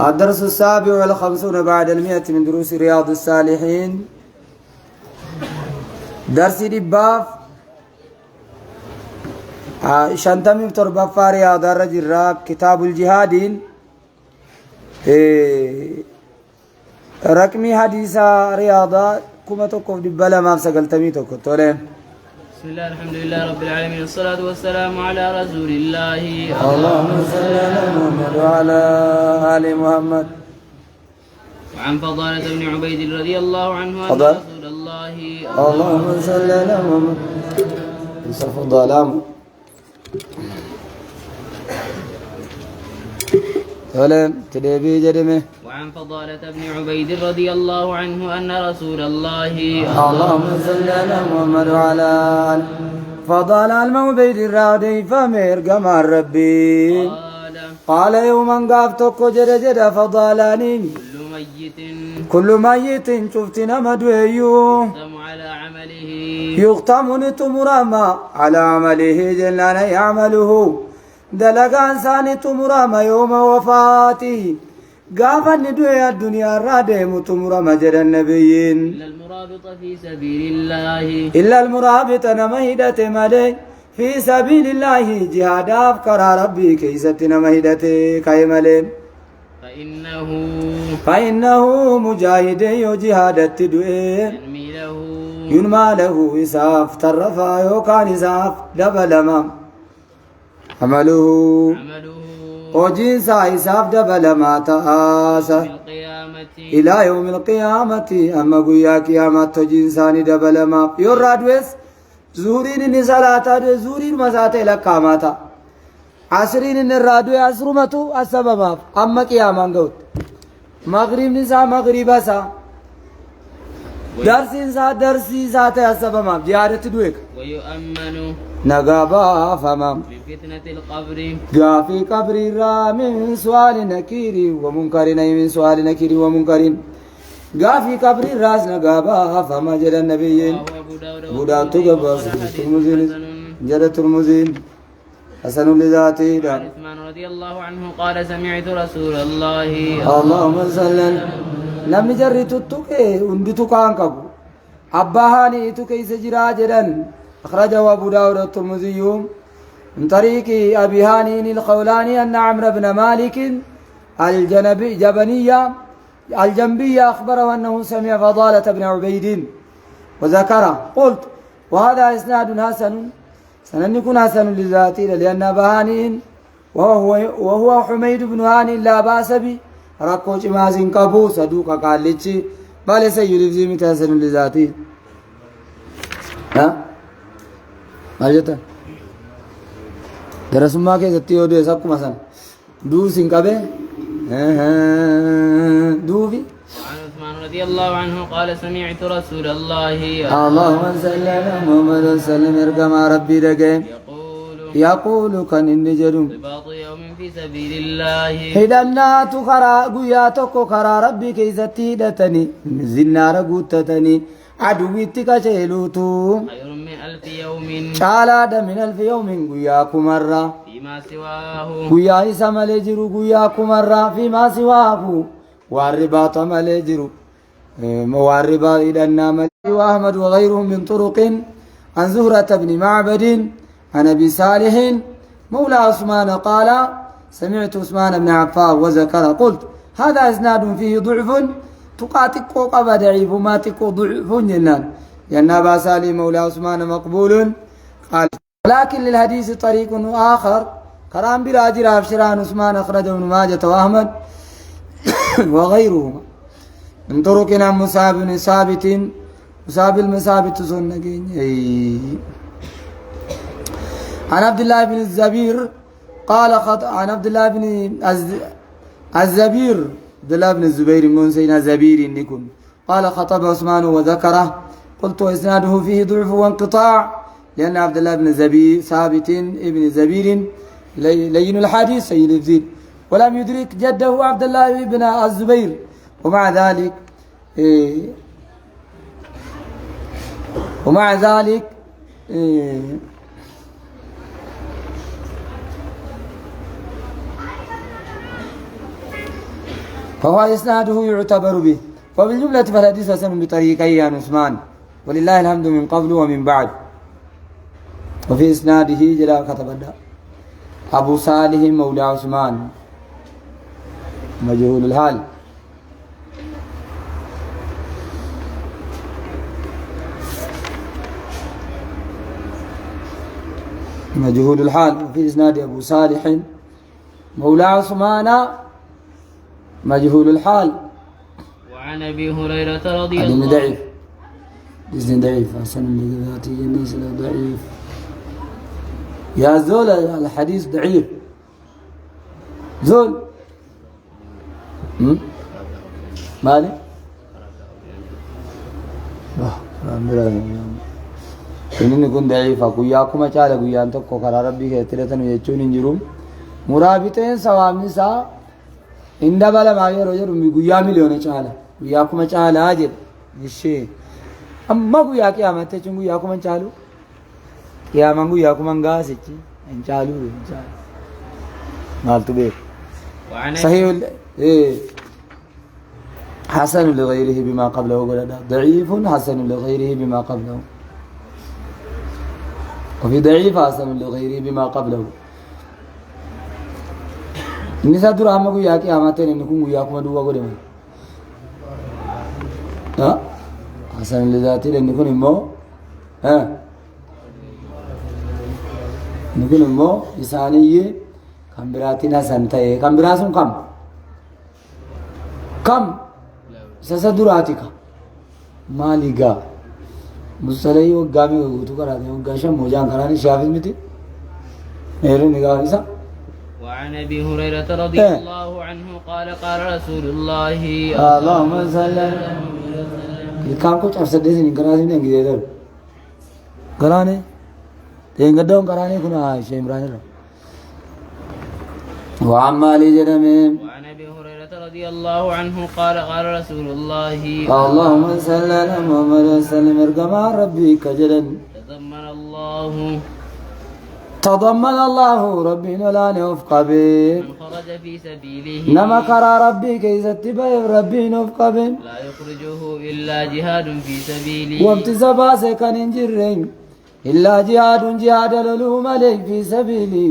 الدرس السابع والخمسون بعد 100 من دروس رياض الصالحين. درس دباف شنتمي تربة رياض الرجل راب كتاب الجهادين رقمي حديث رياضة كما تقف دبالا ما سقلتمي تقف تولين. بسم الله الحمد لله رب العالمين والصلاة والسلام على رسول الله. اللهم صل على محمد وعلى آل محمد. وعن فضالة بن عبيد رضي الله عنه أن فضل. رسول الله اللهم صل على محمد. يوسف الظلام. ولم تدبي جرمه. وعن فضالة بن عبيد رضي الله عنه أن رسول الله اللهم صل على محمد وعلى آل فضل المعبيد الرادي فمير قمر ربي قال يوما قافتك جد فضلاني كل ميت شفتنا مدويو يختم على عمله يختم نتمرما على عمله جلنا يعمله دلقان ثاني تمرما يوم وفاته قافا ندوي الدنيا الرادة متمرما جد النبيين إلا المرابط في سبيل الله إلا المرابط نمهدة ملي في سبيل الله جهاد أفكار ربي كيست نمهدة كيملي فإنه مجاهد يجهاد التدوئ ينمى له إساف ترفع يوكان إساف دبلما عمله وجنسا إساف دبلما تآسا إلى يوم القيامة أما قويا قيامة جنساني دبلما يرادوس زورين النسالات زورين مساتي لكاماتا عصرين الرادو عصرمتو السبب أما قياما قوت مغرب نسا مغربا سا درسي سا درسي ساتي السبب جهادة دويك ويؤمن نقابا فمام من فتنة القبر قافي قبر را من سؤال نكير ومنكر من سؤال نكير ومنكر قافي قبر راس نقابا فما جل النبيين أبو داود تقبص ترمزين جل ترمزين حسن لذاته عن عثمان رضي الله عنه قال سمعت رسول الله اللهم صل لم جرت التوكي وندتو كان كبو أباهاني توكي سجرا جدن أخرجه أبو داود الترمذي من طريق أبي هاني الخولاني أن عمرو بن مالك الجنبية أخبره أنه سمع فضالة بن عبيد وذكره قلت وهذا إسناد حسن سنن يكون حسن لذاته لأن بهانين وهو حميد بن هاني لا بأس به ركوش مازن قبو صدوق قال لتشي بل سيد الزيمة حسن لذاته ها مالجتا درس ما كي ستي ودي سبكم مثلا دو سنقبه دوبي عن عثمان رضي الله عنه قال سمعت رسول الله اللهم صل على محمد وسلم ارقم ربي رقم يقول كان النجرم رباط يوم في سبيل الله هدنا تخرا قياتك خرا ربي كيزتي دتني زنار قوتتني عدوي تكشيلوتو خير من 1000 يوم شالا من 1000 يوم قياكم مرة فيما سواه قيا إسا ملجرو قياكم مرة فيما سواه والرباط ملجرو مواربا إلى النامل وأحمد وغيرهم من طرق عن زهرة بن معبد عن أبي صالح مولى عثمان قال سمعت عثمان بن عفان وذكر قلت هذا إسناد فيه ضعف تقاتك قبا ضعيف ما تكو ضعف جنان لأن أبا صالح مولى عثمان مقبول قال ولكن للحديث طريق آخر كرام براجر أفشران عثمان أخرجه ابن ماجة وأحمد وغيرهما من طرق عن مصعب بن ثابت مصعب المثابت سنجين عن عبد الله بن الزبير قال عن عبد الله بن الزبير عبد الله بن الزبير من سينا زبير نكون قال خطب عثمان وذكره قلت إسناده فيه ضعف وانقطاع لأن عبد الله بن زبير ثابت ابن زبير لين الحديث سيد الزيد ولم يدرك جده عبد الله بن الزبير ومع ذلك فهو إسناده يعتبر به. وبالجملة فالحديث حسن بطريقي عن عثمان ولله الحمد من قبل ومن بعد. وفي إسناده جلاء كتب أبو صالح مولى عثمان مجهول الحال. مجهول الحال. وفي إسناد أبو صالح مولى عثمان مجهول الحال. وعن أبي هريرة رضي الله عنه. ضعيف. إذن ضعيف حسن لذاته الناس ضعيف. يا زول الحديث ضعيف. زول مالي إنني كن ضعيف أكوياكم أشعل أكويان تكو كرا ربي كتيرتن ويجون إنجروم مرابطين سوام نساء إن دبل ما يروجر ميقويا مليون أشعل أكوياكم أشعل أجر الشيء أما أكوياك يا متى چون أكوياكم أشعلو يا مانغو أكوياكم أنغاسيتش أنشالو أنشال مالتو بيك صحيح حسن لغيره بما قبله ضعيف حسن لغيره بما قبله. وفي ضعيف حسن لغيره بما قبله. النساء ترى هم كوي ياكي أماتين إنكم كوي ياكم دوا قدام. ها حسن لذاته إنكم إمو ها إنكم إمو إنسانية كم براتنا سنتاي كم براسون كم سسدراتك ماليغا مصلي وغامي وغوتو كراتي وغاشا موجان كراني شافز متي ميرو نغايسا. وعن ابي هريره رضي الله عنه قال قال رسول الله اللهم صل على كان को चफ सदे से निकराने ने गिरे कराने तेंगदों कराने कुना शेमराने وعن مالي جرمين. وعن ابي هريره رضي الله عنه قال قال رسول الله اللهم صل على محمد وسلم ارجما ربي كجدا تضمن الله ربي ولا نوفق به من خرج في سبيله نما كرى ربي كيف اتبع ربي نوفق به لا يخرجه الا جهاد في سبيله وامتزبا سكن انجرين الا جهاد للوم عليك في سبيلي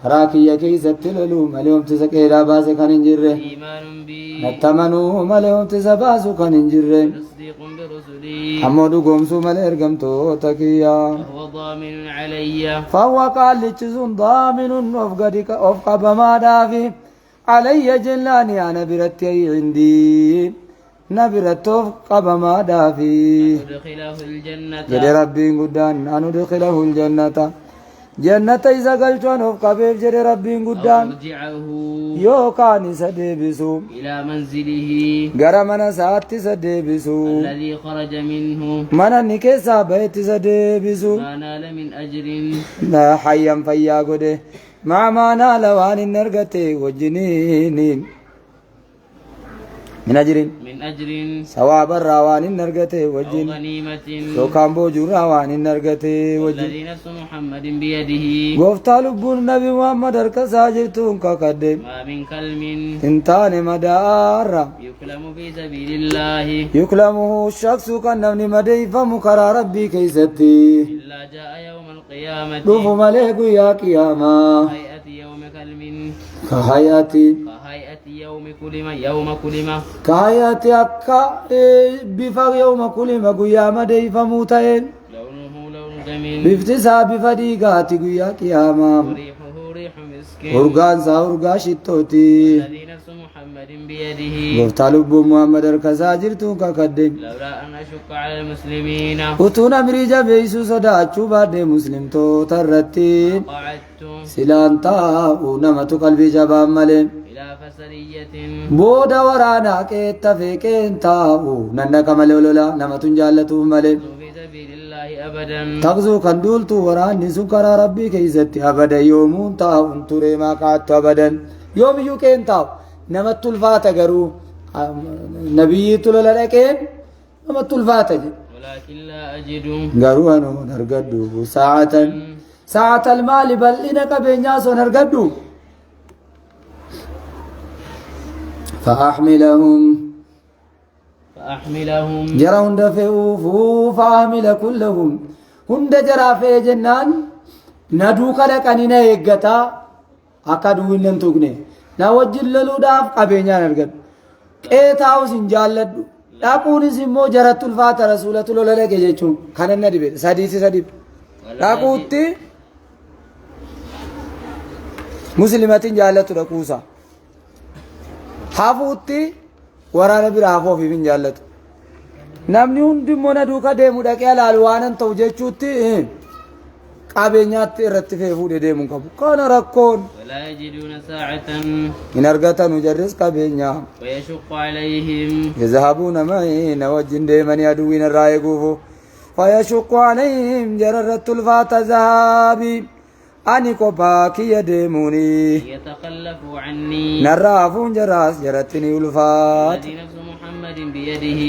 كراكي كيس تللو مليوم تسكيرا باس كان انجره ايمان بي نتمنو مليوم تسباسو كان انجره تصديق برسلي حمدو قومسو مليرغمتو تكيا هو ضامن علي فهو قال لتزون ضامن وفق بما دافي علي جلاني انا برتي عندي نبرت وفق بما دافي ادخله الجنه جد ربي قدان ان ادخله الجنه جنة إذا قلتون وقبيب جري ربين قدام ارجعه يوكاني سديبسو إلى منزله غرمنا ساتي سديبسو الذي خرج منه منا نكيسا بيت سديبسو ما نال من أجر لا حيا فيا قده مع ما نال وان النرقتي وجنين من أجر ثواب الروان النرقتي وجن غنيمة وكان بوجور روان النرقتي وجن الذي نفس محمد بيده قفتا لبون نبي محمد اركا ساجرتون كقدم ما من كلم انتان مدار يكلم في سبيل الله يكلمه الشخص كنمن مدي فمكرى ربي كيستي إلا جاء يوم القيامة دوف ملك يا قياما هيئة يوم كلم كهياتي يوم كلمة كهياتي أكا بفق يوم كلمة قيامة دي فموتين لونه لون جميل بفتسا بفديقاتي قيا قياما وريحه ريح مسك أرغان سا أرغا شتوتي الذي نفس محمد بيده قفتا لب محمد اركسا جرتون كقدم لولا أن أشك على المسلمين وتونا مريجا بيسو صداچو بعد مسلم تو ترتين قعدت سلانتا ونمتو قلبي جبان ملين إلى فسرية بودا ورانا كيتا فيكين تاو ننك ملولولا نمتو جالتو ملين في سبيل الله أبدا تغزو كندولتو وراني سكرا ربي كيزتي أبدا يومون تاو انتوري ما قعدتو أبدا يوم يوكين تاو نمتو الفاتة قرو نبي تلولا لكين نمتو الفاتة ولكن لا أجد قرو أنو نرقدو ساعة المال بل إنك بينياسو نرقدو فأحملهم فأحملهم جرى هند فيوفو فأحمل كلهم هند جرى في جنان ندوك لك أننا يقتا أكادو إنن تغني نوجل للو داف قبينيان أرغب إيتاو سنجالد لاقوني سمو جرت الفات رسولة الله لك جيچون خانن ندبه ساديسي ساديب لاقوتي مسلماتين جالت ركوسا حافوتي ورانا برافو في من جالت namni hundi mona duuka deemu dhaqee ilaalu waanan ta'u jechuutti qabeenyaatti irratti feefuudhe deemuun qabu kana rakkoon ولا يجدون ساعة in argatanu jarris qabeenyaa ويشق عليهم يذهبون معي نوجن deemanii aduwwiin irraa eeguufu فيشق عليهم جررت الفات ذهابي أني كوباكي يديموني يتخلفوا عني نرافون جراس جرتني الفات الذي نفس محمد بيده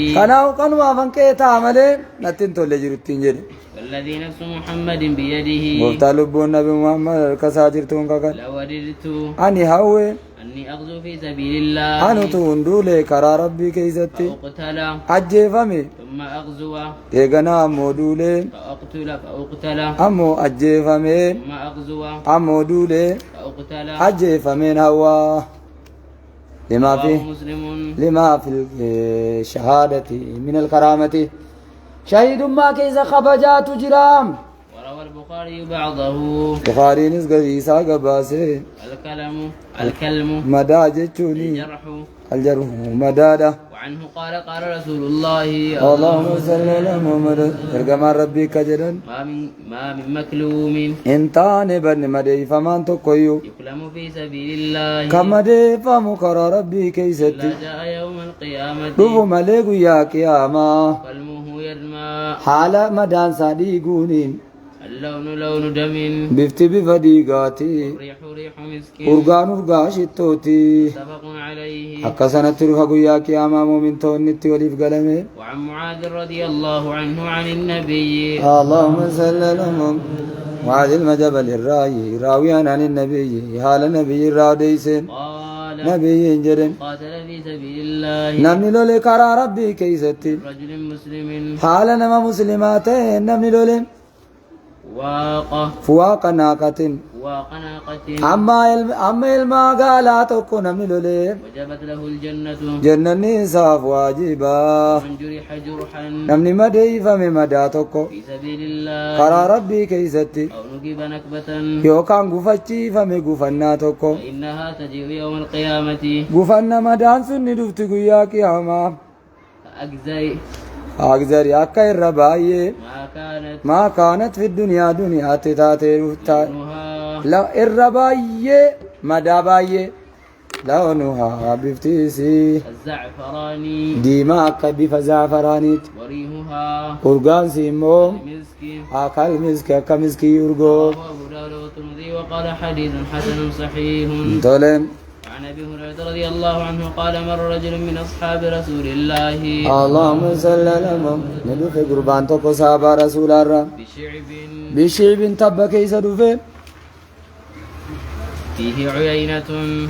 كانوا فانكيتا عمله نتن تولي جرتين جد والذي نفس محمد بيده مفتلب النبي محمد الكساجرتون كاكل لوددت أني هوي أني أغزو في سبيل الله أنو تندولي كرا ربي كيستي فأقتل أجيفمي ثم أغزو إيغنا أمو دولي فأقتل أمو أجيفمي ثم أغزو أمو دولي فأقتل أجيفمين هوا لما فيه مسلم لما في الشهادة من الكرامة شهيد ما كيس خبجات جرام وروى البخاري بعضه بخاري نسقى عيسى قباسي الكلم مدى جتشوني الجرح الجرح مدادة وعنه قال قال رسول الله اللهم صل على محمد ترجمة ربي كجرا ما من مكلوم انتان بن مدي فمان تقيو يكلم في سبيل الله كما دي فمكر ربي كيستي لا جاء يوم القيامة دوفو مليكو يا قياما قلمه يرمى حالا مدان صديقونين اللون لون دم بفتي بفديقاتي ريح ريح مسك أرغان أرغاشتوتي متفق عليه أكسنة تروح قيا كياما مؤمن تونتي وليف قلمي وعن معاذ رضي الله عنه عن النبي اللهم صل على محمد وعد المجبل الراي راويا عن النبي حال النبي الراديسين قال نبي جرم قاتل في سبيل الله نمني لولي كرا ربي كيستي رجل مسلم حال نما مسلماتين نمني لولي فواق ناقة أما إلما قالا تكو نمني لولي وجبت له الجنة جنني صاف واجبا من جرح جرحا نمني مدي فمي مدى تكو في سبيل الله كرا ربي كيستي أو نكب نكبة يوكان غفتي فمي غفنا تكو فإنها تجيء يوم القيامة غفنا مدان سني دفتي قيا كياما أكزري أكا الرباية ما كانت في الدنيا دنيا تتاتي لا الرباية مداباية لونها بفتيسي الزعفراني ديما أكا بفزعفرانيت وريحها أرغان سيمو مسك أكال مسك أكا مسكي أرغو أبو داود والترمذي وقال حديث حسن صحيح تولم عن ابي هريره رضي الله عنه قال مر رجل من اصحاب رسول الله اللهم صل على محمد ندو في قربان تو صحابه رسول الله بشعب تب كيس دفه فيه عيينة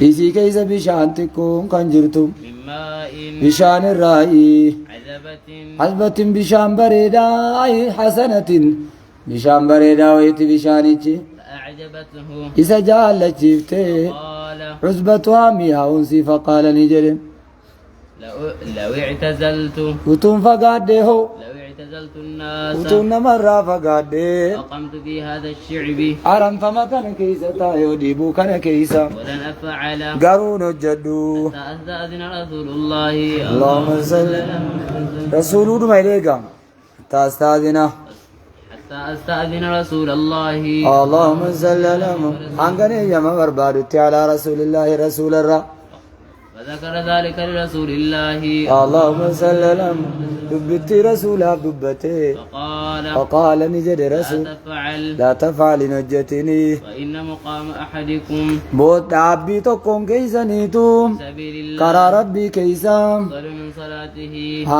إذا كيس بشان تكون كنجرتو من ماء بشان الرأي عذبة بشان بريدا حسنة بشان بريدا ويت بشانيتي فأعجبته إذا جعلت جفته قال عزبتها ميها أنسي فقال نجرم لو اعتزلت وتم فقاده لو اعتزلت الناس وتم مرة فقاده أقمت في هذا الشعب أرم فما كان كيسا تايو ديبو كان كيسا ولن أفعل قارون الجدو حتى أستأذن رسول الله اللهم صل رسول ما إليك تستاذنا حتى أستأذن رسول الله اللهم صل على محمد أنغني يما بربادتي على رسول الله رسول الله فذكر ذلك لرسول الله اللهم صل على محمد دبتي رسول دبتي فقال نجد رسول لا تفعل نجتني فإن مقام أحدكم بوت عبي تقوم كيسانيتو سبيل الله كرا ربي كيسام أفضل من صلاته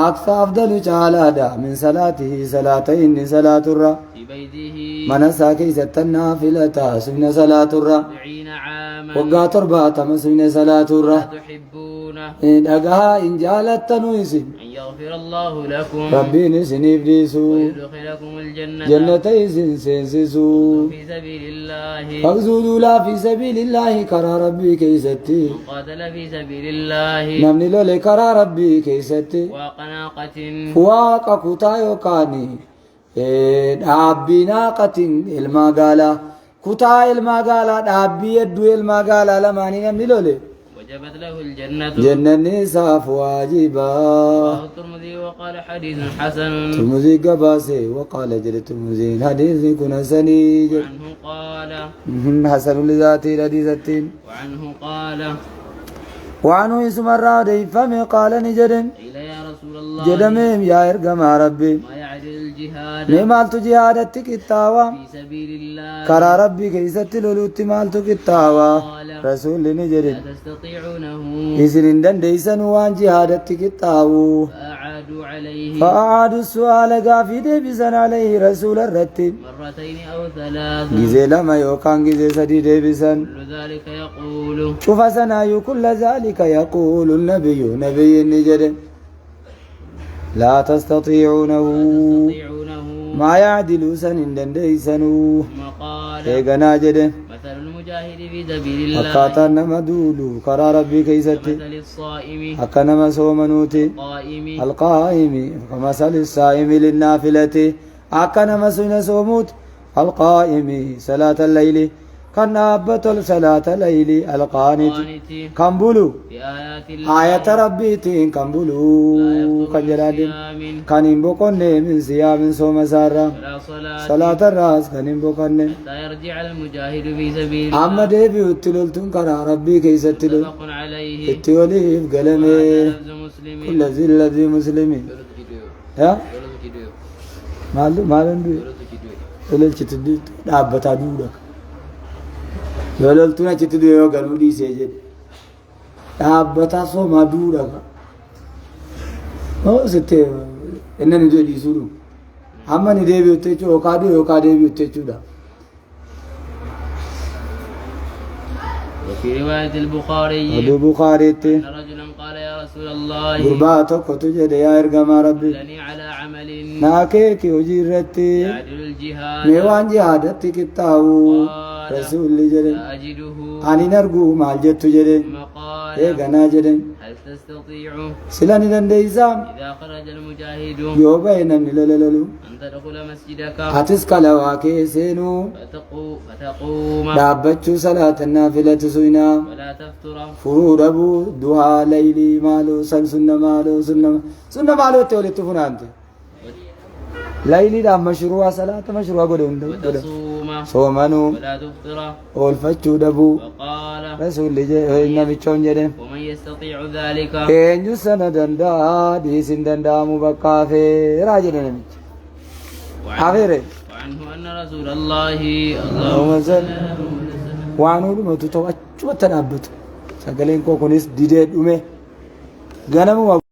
أكثر أفضل تعالى من صلاته صلاتين صلاة الرّ في بيته منسا كيسة النافلة سمن صلاة الرّ 40 عاما وقا تربات مسمن صلاة الرّ تحبون تحبونه دغها إن جالتنو إسن أن يغفر الله لكم ربي نسن إبليسو ويدخلكم الجنة جنة إسن سنسسو في سبيل الله فاغزولوا لا في سبيل الله كرا ربي كيستي من قاتل في سبيل الله نمني لولي كرا ربي كيستي وقناقة فواق كتا يوكاني دابي ناقة الماغالا كتا الماغالا دابي يدو الماغالا لماني نمني لولي وجبت له الجنة جنة نساف واجبا رواه الترمذي وقال حديث حسن ترمذي قباسي وقال جل ترمذي حديث كنا سنيج وعنه قال حسن لذاتي حديث التين وعنه قال وعنه اسم الرادي فمي قال نجدن قيل يا رسول الله جدمهم يا إرقم ربي ما يعدل الجهاد مالتو جهادتك التاوى في سبيل الله كرا ربي كيست لولوت مالتو التاوى رسول نجدن لا تستطيعونه إذن دن ديسن وان جهادتك التاوى فأعادوا عليه فأعادوا السؤال قافي ديبسن عليه رسول الرتب مرتين أو ثلاث جزي لما يوكان جزي سدي ديبسن كل ذلك يقول شوف سناي كل ذلك يقول النبي نبي النجد لا تستطيعونه تستطيعونه ما يعدل سن دنديسنو ثم قال ايغنا جد مثل المجاهد في سبيل الله اكاتا نمدولو كرا ربي كيستي كمثل الصائم اكنما سومنوتي القائم القائم كمثل الصائم للنافلة اكنما سوموت القائم صلاة الليل كان أبطل صلاة الليل القانت قانت كمبلو بآيات الله آية ربيتين كمبلو كجلال صيام كان ينبقن من صيام صوم سارة ولا صلاة صلاة الراس كان ينبقن حتى يرجع المجاهد في سبيل الله أما ديبي اتلولتون كرا ربي كيس اتلول متفق عليه اتوليف قلمي وهذا لفظ مسلم كل لفظ مسلمين ها مالو ولل چتدي دابتا دودا لولتuna chitdu yo galu dise je daabbata so madura ka o sitte enna ni di suru amma ni devi utte cho ka devi utte chuda وفي رواية البخاري ابو بخاري أن رجلا قال يا رسول الله غرباتو كتجه يا ارغما ربي دلني على عمل ناكه کی وجرتي يعدل الجهاد میوان جهادت کتاو رسول جره لا أجده ani nargu mal jettu jere ثم قال e gana jere هل تستطيع silani dandeysam إذا خرج المجاهد yo bainam lololu أن تدخل مسجدك atis kalawa ke senu فتقوم دابچو صلاة النافلة سوينا ولا تفتر فرود ابو دعاء ليلي مالو سنة مالو تولي تفنانت ليلي دا مشروع صلاة مشروع قدون وتصوم صومنو ولا تفطر والفتشو دبو وقال رسول لجي النبي چون جده ومن يستطيع ذلك انجو سنة دندا ديسن دندا مبقافي راجل نبي عفيره وعنه أن رسول الله اللهم صل وعنه لما تتوى تنابت سقلين كوكونيس ديدي دومي غنمو